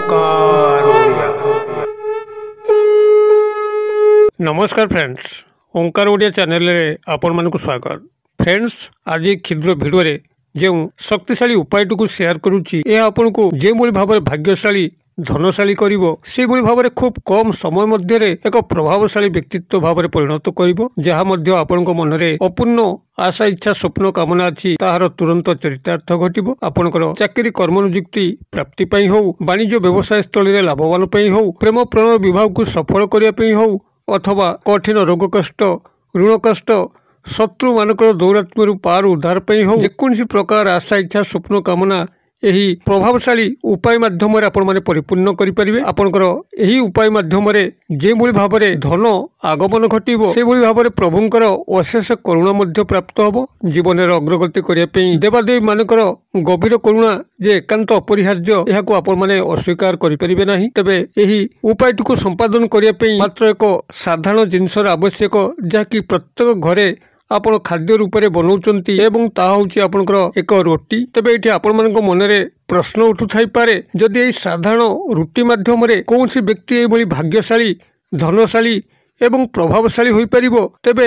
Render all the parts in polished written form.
ओंकार ओडिया। नमस्कार फ्रेंड्स, ओंकार ओडिया चैनल रे आपण मानक स्वागत। फ्रेंड्स, आज क्षुद्र भिडियो रे जो शक्तिशाली उपायटू शेयर करुच्ची यह आपन को जो भाव में भाग्यशाली धनशाली करिवो से भाव में खूब कम समय मध्य एक प्रभावशाली व्यक्तित्व भाव में परिणत करिवो जहा मध्य आपन को मन में अपूर्ण आशा इच्छा स्वप्न कामना अच्छी ताहार तुरंत चरितार्थ घटिबो। आपनकर चाकरी कर्म नियुक्ति प्राप्ति पई हो, वाणिज्य व्यवसाय स्थल में लाभवान पई हो, प्रेम प्रणय विवाह को सफल करने पई हो, अथवा कठिन रोग कष्ट ऋण कष्ट शत्रु मानकर दौरात्म्य पार उद्धार पई हो, जेकोसी प्रकार आशा इच्छा स्वप्न कामना यही प्रभावशाली उपाय माध्यम आपण माने परिपूर्ण करि परिबे। आपनकर एही उपाय माध्यम जे भली भाव में धन आगमन घटिबो से भली भाव में प्रभुंकर अशेष करुणा मध्य प्राप्त होबो। जीवन में अग्रगति करिया पई देवादेवी मानकर गभीर करुणा जे एकांत अपरिहार्य एहाको आपण माने अस्वीकार करि परिबे नाही। तबे एही उपायटिको संपादन करिया पई मात्र एक साधारण जिनसर आवश्यक जाकी प्रत्येक घरे आपण खाद्य रूप में बनाऊँच एवं ताहा होची आपनकर एक रोटी। तबे एठी आपण मानक मन में प्रश्न उठु थाई पारे, जदि एही साधारण रोटी माध्यम रे कौनसी व्यक्ति एभली भाग्यशाली धनशाली एवं प्रभावशाली होई परिबो, तेबे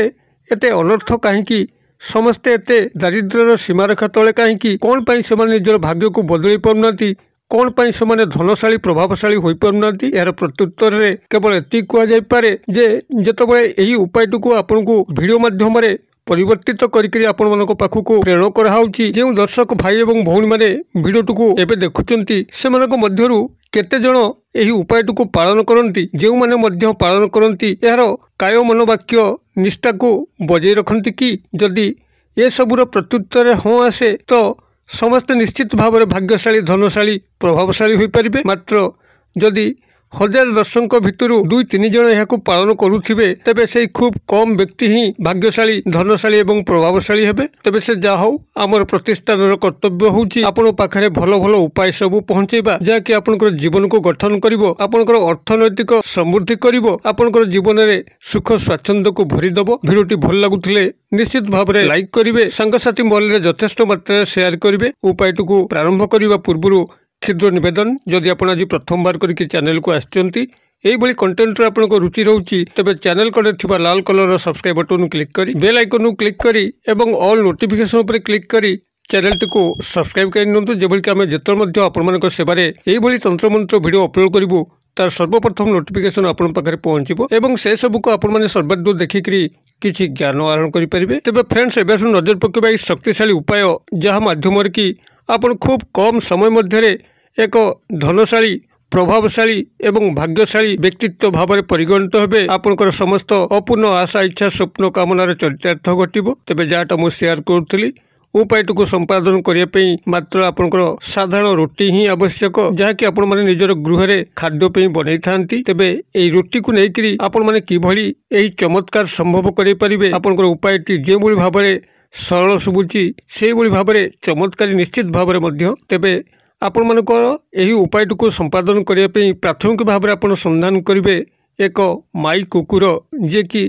एते अनर्थ काहेकि समस्ते एते दारिद्र्यर सीमारेखा तले काहेकि कौन पाई से निजर भाग्य को बदली पारुनांती, कौन पाई से धनशाली प्रभावशाली होई पारुनांती। यार प्रत्युत्तर रे केवल एति कुआ जाई पारे जे जेतबेले एही उपायटुकु आपनकु वीडियो माध्यम रे परिवर्तित करिकरी आपण मानक पाखुको प्रेरण कराउची। जे दर्शक भाई एवं भौणी माने वीडियोटुकु एबे देखुचंती सेमानक मध्यरु केते जण एही उपायटुकु पालन करंती, जेउ माने मध्य पालन करंती यार काय मन वाक्य निष्ठा को बजाय रखंती कि जदि ए सबुर प्रत्युत्तर हाँ आसे तो समस्त निश्चित भाव में भाग्यशाली धनशाली प्रभावशाली हो पारे। मात्र जदि 1000 दर्शक भितर 2-3 जन यह पालन करुथिबे तेबे से खूब कम व्यक्ति ही भाग्यशाली धनशाली एवं प्रभावशाली हेबे। तेबे से जा हो आमर प्रतिष्ठान कर्तव्य होउची आपण पाखरे भल भल उपाय सब पहुंचेबा जाकि आपनकर जीवन को गठन करिवो, आपनकर अर्थनैतिक समृद्धि करिवो, आपनकर जीवन रे सुख स्वाच्छंद को भरी दबो। भिडियोटी भल लागुथिले निश्चित भाव में लाइक करिवे, संगसाथी मल्ले यथेष्ट मात्रा शेयर करिवे। उपायटुकु प्रारंभ करिवा पूर्वरु क्षुद्र निवेदन, जदि आप आज प्रथम बार करके चैनल को आसचंती एही कंटेंट रे आपनको रुचि रहउची तबे चैनल कड़े थिबा लाल कलर सब्सक्राइब बटन क्लिक करी बेल आइकन क्लिक करी एवं ऑल नोटिफिकेशन उपर क्लिक करी चैनल टी को सब्सक्राइब कर नियंतु, जेबल कि आमे जेतर मध्ये आपण मानक सेबारे एही तंत्र मंत्र वीडियो अपलोड करिवो तार सर्वप्रथम नोटिफिकेशन आपण पाखरे पहुंचबो एवं से सब को आपण माने सर्वदूर देखिकरी किछि ज्ञान आहरण करि परिबे। तबे फ्रेंड्स, एबे नजर पकेबा शक्तिशाली उपाय जहा माध्यम रे कि आपण खूब कम समय मध्य एक धनशाली प्रभावशाली एवं भाग्यशाली व्यक्तित्व भाव में परिगणित हेबे। आपनकर समस्त अपूर्ण आशा इच्छा स्वप्न कामनार चरितार्थ घटिबो। तेबे जाटा मु शेयर करुथली उपायटुकु संपादन करिया पई मात्र आपनकर साधारण रोटी ही आवश्यक जहाँकि आपण माने निजर गृह रे खाद्य पई बनै थांती। तेबे एई रोटी को नेकरी आपण माने किभली एई चमत्कार संभव करि परिबे। आपनकर उपायटी जे भली भाव में सरल सुबुची से भली भाव में चमत्कारी निश्चित भाव में मध्य। तेबे आपण मानकर एही उपायटुकु संपादन करिया पई प्राथमिक भाव में आपण संधान करिवे एक माई कुकुर जे कि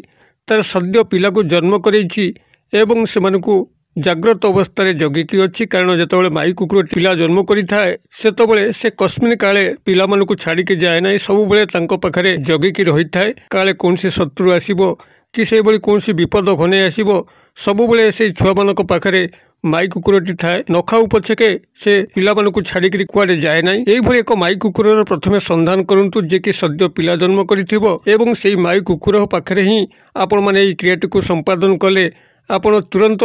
तार सद्य पिला को जन्म करैछि एवं सेमानकु जाग्रत अवस्था जगिकी अच्छी। कारण जितेबाला माई कुकुर पिला जन्म करिथाए सेतबेले से कस्मिन काले पिला मानकु छाड़ी के जाए ना, सब बेले तांको पाखरे जगिकी रही थाए। काले कौनसी शत्रु आसीबो कि से बड़ी कौनसी विपद घने आसीबो, सब बेले से छुआ मानक पाखरे माई कुकुरटी थाए। न खाऊ पछके से पिला मानकु छाड़ी कुआडे जाए ना। एही एक माई कुकुर प्रथमे संधान करंतु जे कि सद्य पिला जन्म करिथिबो एवं सेही माई कुकुर पाखरे ही आपण माने एही क्रियाटी को संपादन कले आपण तुरंत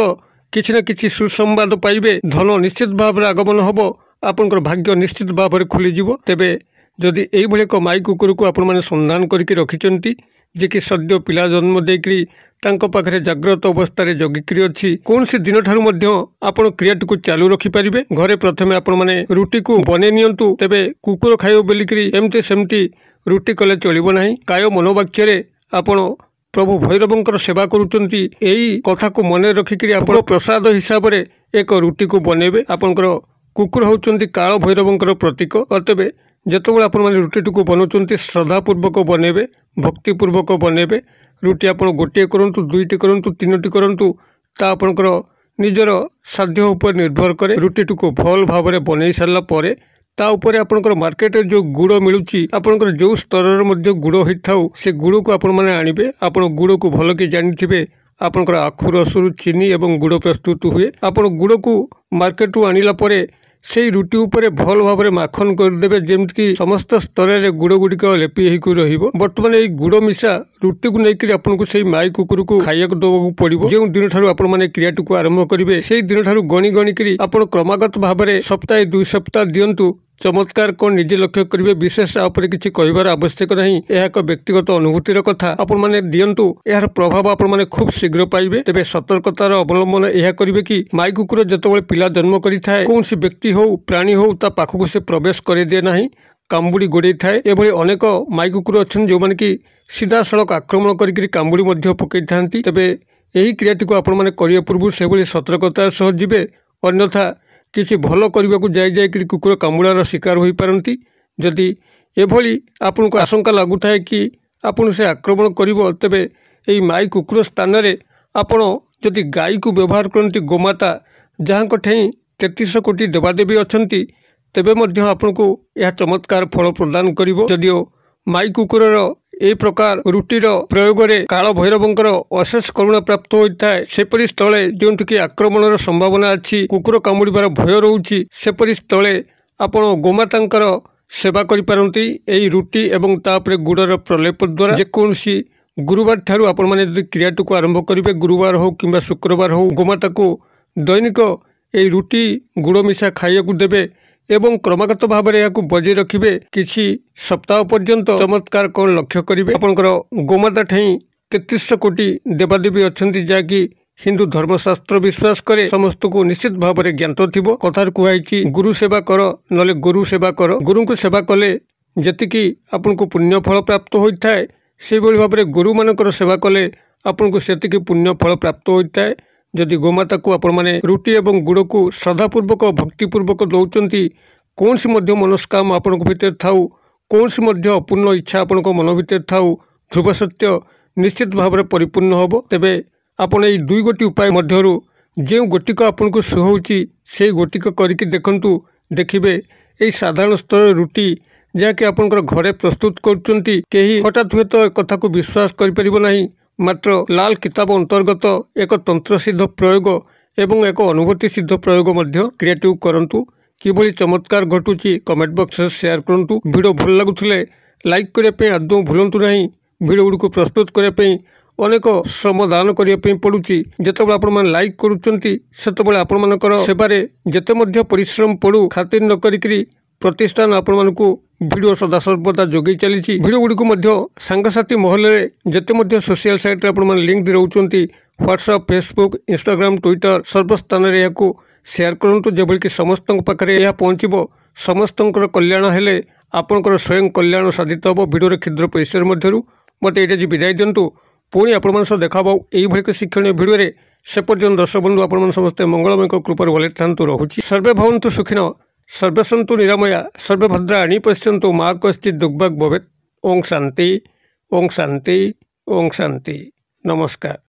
किछि ना किछि सुसंवाद पाइबे। धन निश्चित भाव में आगमन होबो, आपनकर भाग्य निश्चित भाव में खुली जिवो। तेबे जदि एही एक माई कुकुर को आपण माने संधान करके रखिचंती जे कि सद्य पिला जन्म देकरी तांको पाखरे जाग्रत अवस्था जगिकी अच्छी, कौन सी दिन ठारू मध्य आपण क्रियाटी को चालू रखि परिबे। घरे प्रथमे आपण माने रुटी को बने नियंतु, तेबे कुकुर खाइबो बेलिकरी एमती सेमती रुटी कले चलिबो नाही। काय मनोवाक्य रे आपण प्रभु भैरवंकर सेवा करुचंती एही कथा को मन रखिकरी आपण प्रसाद हिसाब रे एक रुटी को बनेबे। आपनकर कुकुर होउचंती काल भैरवंकर प्रतीक। अतबे जेतबेले आपण माने रुटी को बनाउचंती श्रद्धापूर्वक बनेबे, भक्तिपूर्वक बनेबे। रुटी आपण गोटे करंतु, दुईटी करंतु, तीनोटी करंतु, ता आपनकर निजर साध्य उपर निर्भर करे। रुटी को भल भाव में बनई सारा ता उपरे आपनकर मार्केट रे जो गुड़ मिलुची आपनकर जो स्तर रे मध्य गुड़ होइथाउ से गुड़ को आपण माने आनिबे। आपण गुड़ को भल के जानिथिबे आपनकर आखु रसरु चीनी एवं गुड़ प्रस्तुत हुए। आपण गुड़ को मार्केट रु आनिला परे से रुटी उपरे भल भाव में माखन करदेवे जेमती समस्त स्तर में गुड़ गुड़िक लेपि होकर रहिबो। बर्तमान ये गुड़ मिशा रुटी को लेकर आपको से माई कुकुर को खाइया देवाक पड़ो। जो दिन ठारू आपण माने क्रियाटी को आरंभ करेंगे से दिन ठारू गणी गणिकी आप क्रमागत भाव में सप्ताहे 2 सप्ताह दिंतु। चमत्कार कौन निजे लक्ष्य करेंगे विशेष आपरे किसी कहबार आवश्यक नहीं। यह एक व्यक्तिगत अनुभूतिर कथा आपण माने दियंतु। यार प्रभाव आपण माने खूब शीघ्र पाइबे। तेबे सतर्कतार अवलंबन यह करिवे कि माई कुकुर जेतेबेले पिला जन्म करिथाए कोनसी व्यक्ति हो प्राणी हो ता पाखकु से प्रवेश करे दिए नाही, कांबुड़ी गोड़े थाए। एभली अनेक माई कुकुर अच्छन जो माने कि सीधा सड़क आक्रमण करिकरी कांबुड़ी मध्य पकई थांती। तेबे एही क्रियाटी को आपण माने करिया पूर्व सेभली सतर्कतार सह जिबे, अन्यथा किसी भल करने को जाई कुकुर कामुड़ार शिकार हो पारती। जदि एभली आपको आशंका लगुता है कि आपन से आक्रमण करिवो तेबे एई माई कुकुर स्थान रे आपण जदि गाई को व्यवहार करती गोमाता जहाँ ठेई 33 कोटी देवादेवी अछंती तेबे मध्य आपको यह चमत्कार फल प्रदान करिवो। जदिओ माई कुकुरर ए प्रकार रुटीर प्रयोग रे काल भैरवंकर अशेष करुणा प्राप्त होता है। सेपरी स्थले जोंठिकी आक्रमणर संभावना अच्छी कुकुर कामुड़ीबार भय रोची सेपरी स्थले आपण गोमातांकर सेवा करि पारंती। एई रुटी एवं तापरे गुड़र प्रलेप द्वारा जेकोसी गुरुवार ठारू आपण माने जदि क्रियाटी को आरंभ करेंगे गुरुवार हो किंबा शुक्रवार हो गोमाता को दैनिक एई रुटी गुड़ मिशा खाइया देवे एवं क्रमागत भाव में यहाँ बजाय रखिए। किसी सप्ताह पर्यंत चमत्कार कौन लक्ष्य करेंगे। आपंकर गोमाता ठेई 33 कोटी देवादेवी अछंती जहाँकि हिंदू धर्मशास्त्र विश्वास करे समस्त को निश्चित भाव में ज्ञात थिबो। कथार कुहाई गुरु सेवा कर नले गुरु सेवा कर। गुरु को सेवा कले जेतिकी आपको पुण्य फल प्राप्त होता है से भाव में गुरु मानकर सेवा कले आपको सेतिकी पुण्य फल प्राप्त होता है। जदि गोमाता को आपण माने रुटी एवं गुड़ को श्रद्धापूर्वक भक्तिपूर्वक दौरान कौन सी मनस्काम आपण भीतर थाऊ कौन सी अपूर्ण इच्छा आपण मन भीतर थाऊ ध्रुव सत्य निश्चित भाव में परिपूर्ण होब। तेबे आपण ये 2 गोटी उपाय मध्यरु जो गोटिक आपन को सुहौची से गोटिक करिक देखंतु। देखिबे एई साधारण स्तर रुटी जहाँकि आपनकर घरे प्रस्तुत करचंती केही हठात हुए तो कथा को विश्वास करि परिबो नाही। मात्र लाल किताब अंतर्गत एक तंत्र सिद्ध प्रयोग एवं एक अनुभूति सिद्ध प्रयोग मध्य क्रिएटिव करंतु। किभली चमत्कार घटुची कमेंट बॉक्स में शेयर करंतु। वीडियो भल लगुथिले लाइक करिया पे आदौ भूलंतु नाही। वीडियो गुडी को प्रस्तुत करिया पे अनेक श्रमदान करिया पे पड़ुची। जेतेबेले आपण माने लाइक करूचंती सेतेबेले आपण मानकर सेबारे जेते मध्य परिश्रम पड़ू खातिर न करिकरी प्रतिष्ठान आपण मानकु वीडियो सदा सर्वदा जोगी चली। वीडियो गुडी को मध्य सांगसाथी महल रे जेते मध्य सोशल साइट रे आपण माने लिंक दे रहउचंती व्हाट्सएप फेसबुक इंस्टाग्राम ट्विटर सर्वस्थान रे याकू शेयर करंतु जेबल कि समस्त पाखरे यह पहुँचबो। समस्तंकर कल्याण हेले आपनकर स्वयं कल्याण साधित हो। वीडियो क्षुद्र परिसर मध्यरु मते एटा जी विदाय दिंतु। पुणी आपण मान सह देखाबो एई भली शिक्षणीय वीडियो रे। से पर्यंत दर्शक बंधु आपण मान समस्त मंगलमय कृपार भले थांतु रहुची। सर्वे भवन्तु सुखिनो सर्वे सन्तु निरामया सर्वे भद्राणि पश्यन्तु मा कश्चित् दुर्भाग् भवेत्। ओं शांति ओं शांति ओं शांति। नमस्कार।